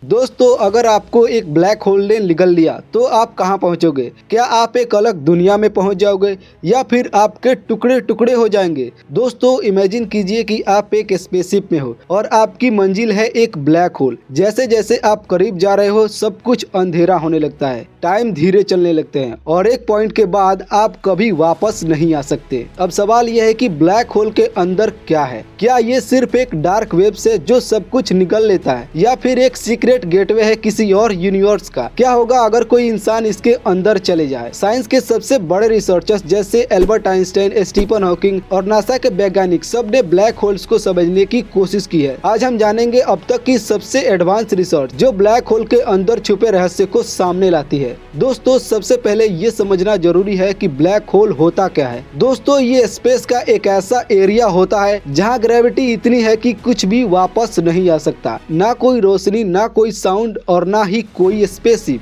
दोस्तों, अगर आपको एक ब्लैक होल ने निगल लिया तो आप कहां पहुंचोगे? क्या आप एक अलग दुनिया में पहुंच जाओगे या फिर आपके टुकड़े टुकड़े हो जाएंगे? दोस्तों, इमेजिन कीजिए कि आप एक स्पेसशिप में हो और आपकी मंजिल है एक ब्लैक होल। जैसे जैसे आप करीब जा रहे हो सब कुछ अंधेरा होने लगता है, टाइम धीरे चलने लगते हैं और एक पॉइंट के बाद आप कभी वापस नहीं आ सकते। अब सवाल यह है कि ब्लैक होल के अंदर क्या है? क्या ये सिर्फ एक डार्क वेब से जो सब कुछ निगल लेता है या फिर एक सीक्रेट गेटवे है किसी और यूनिवर्स का? क्या होगा अगर कोई इंसान इसके अंदर चले जाए? साइंस के सबसे बड़े रिसर्चर्स जैसे एल्बर्ट आइंस्टाइन, स्टीफन हॉकिंग और नासा के वैज्ञानिक सब ने ब्लैक होल्स को समझने की कोशिश की है। आज हम जानेंगे अब तक की सबसे एडवांस रिसर्च जो ब्लैक होल के अंदर छुपे रहस्य को सामने लाती है। दोस्तों, सबसे पहले ये समझना जरूरी है कि ब्लैक होल होता क्या है। दोस्तों, ये स्पेस का एक ऐसा एरिया होता है जहाँ ग्रेविटी इतनी है कि कुछ भी वापस नहीं आ सकता, ना कोई रोशनी, ना कोई साउंड और ना ही कोई स्पेसशिप।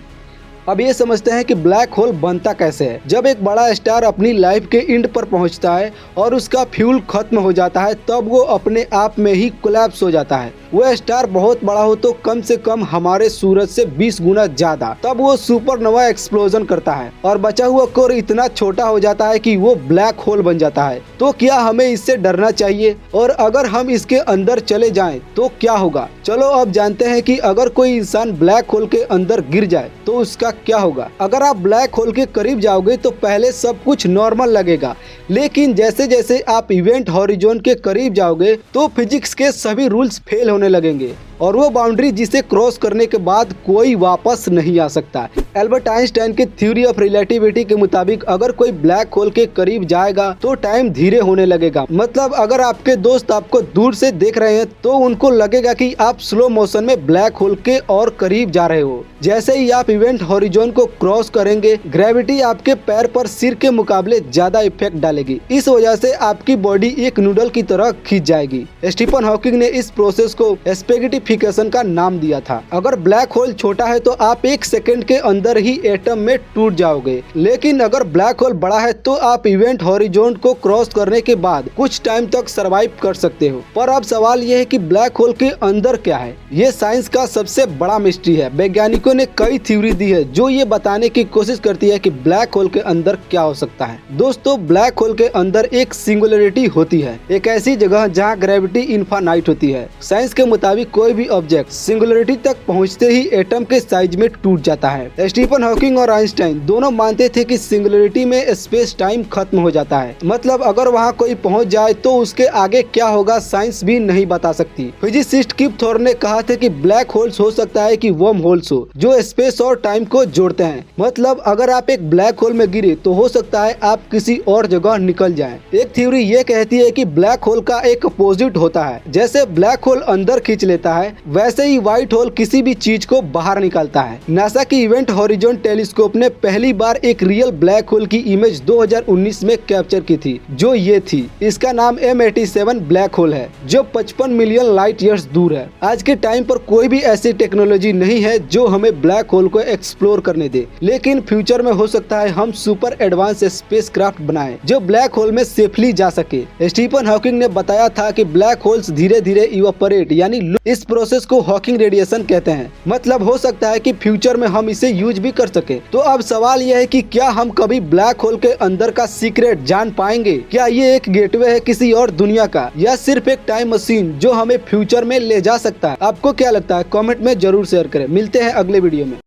अब ये समझते हैं कि ब्लैक होल बनता कैसे है। जब एक बड़ा स्टार अपनी लाइफ के एंड पर पहुंचता है और उसका फ्यूल खत्म हो जाता है तब वो अपने आप में ही कोलैप्स हो जाता है। वह स्टार बहुत बड़ा हो तो कम से कम हमारे सूरज से 20 गुना ज्यादा, तब वो सुपरनोवा एक्सप्लोजन करता है और बचा हुआ कोर इतना छोटा हो जाता है कि वो ब्लैक होल बन जाता है। तो क्या हमें इससे डरना चाहिए? और अगर हम इसके अंदर चले जाएं तो क्या होगा? चलो अब जानते हैं कि अगर कोई इंसान ब्लैक होल के अंदर गिर जाए तो उसका क्या होगा। अगर आप ब्लैक होल के करीब जाओगे तो पहले सब कुछ नॉर्मल लगेगा, लेकिन जैसे जैसे आप इवेंट हॉरिजॉन के करीब जाओगे तो फिजिक्स के सभी रूल्स फेल होने लगेंगे और वो बाउंड्री जिसे क्रॉस करने के बाद कोई वापस नहीं आ सकता। एल्बर्ट आइंस्टाइन के थ्योरी ऑफ रिलेटिविटी के मुताबिक अगर कोई ब्लैक होल के करीब जाएगा तो टाइम धीरे होने लगेगा। मतलब अगर आपके दोस्त आपको दूर से देख रहे हैं तो उनको लगेगा कि आप स्लो मोशन में ब्लैक होल के और करीब जा रहे हो। जैसे ही आप इवेंट हॉरिजॉन को क्रॉस करेंगे, ग्रेविटी आपके पैर पर सिर के मुकाबले ज्यादा इफेक्ट डालेगी। इस वजह से आपकी बॉडी एक नूडल की तरह खींच जाएगी। स्टीफन हॉकिंग ने इस प्रोसेस को स्पेगेटिफिकेशन का नाम दिया था। अगर ब्लैक होल छोटा है तो आप एक सेकंड के अंदर ही एटम में टूट जाओगे, लेकिन अगर ब्लैक होल बड़ा है तो आप इवेंट हॉरिजॉन को क्रॉस करने के बाद कुछ टाइम तक सरवाइव कर सकते हो। पर अब सवाल यह है कि ब्लैक होल के अंदर क्या है? ये साइंस का सबसे बड़ा मिस्ट्री है। वैज्ञानिकों ने कई थ्योरी दी है जो ये बताने की कोशिश करती है कि ब्लैक होल के अंदर क्या हो सकता है। दोस्तों, ब्लैक होल के अंदर एक सिंगुलरिटी होती है, एक ऐसी जगह जहाँ ग्रेविटी इनफाइनाइट होती है। साइंस के मुताबिक कोई भी ऑब्जेक्ट सिंगुलरिटी तक पहुंचते ही एटम के साइज में टूट जाता है। स्टीफन हॉकिंग और आइंस्टाइन दोनों मानते थे कि सिंगुलरिटी में स्पेस टाइम खत्म हो जाता है। मतलब अगर वहां कोई पहुंच जाए तो उसके आगे क्या होगा साइंस भी नहीं बता सकती। फिजिसिस्ट किप थॉर्न ने कहा था कि ब्लैक होल्स हो सकता है कि वर्म होल्स हो जो स्पेस और टाइम को जोड़ते हैं। मतलब अगर आप एक ब्लैक होल में गिरे तो हो सकता है आप किसी और जगह निकल जाएं। एक थ्योरी ये कहती है कि ब्लैक होल का एक अपोजिट होता है। जैसे ब्लैक होल अंदर खींच लेता है वैसे ही व्हाइट होल किसी भी चीज को बाहर निकालता है। नासा की इवेंट हॉरिजॉन टेलीस्कोप ने पहली बार एक रियल ब्लैक होल की इमेज 2019 में कैप्चर की थी जो ये थी। इसका नाम M87 ब्लैक होल है जो 55 मिलियन लाइट ईयर्स दूर है। आज के टाइम पर कोई भी ऐसी टेक्नोलॉजी नहीं है जो हमें ब्लैक होल को एक्सप्लोर करने दे, लेकिन फ्यूचर में हो सकता है हम सुपर एडवांस स्पेसक्राफ्ट बनाएं जो ब्लैक होल में सेफली जा सके। स्टीफन हॉकिंग ने बताया था कि ब्लैक होल्स धीरे धीरे इवापोरेट यानी इस प्रोसेस को हॉकिंग रेडिएशन कहते हैं। मतलब हो सकता है कि फ्यूचर में हम इसे यूज भी कर सके। तो अब सवाल यह है कि क्या हम कभी ब्लैक होल के अंदर का सीक्रेट जान पाएंगे? क्या ये एक गेटवे है किसी और दुनिया का या सिर्फ एक टाइम मशीन जो हमें फ्यूचर में ले जा सकता है? आपको क्या लगता है? कमेंट में जरूर शेयर करें। मिलते हैं अगले वीडियो में।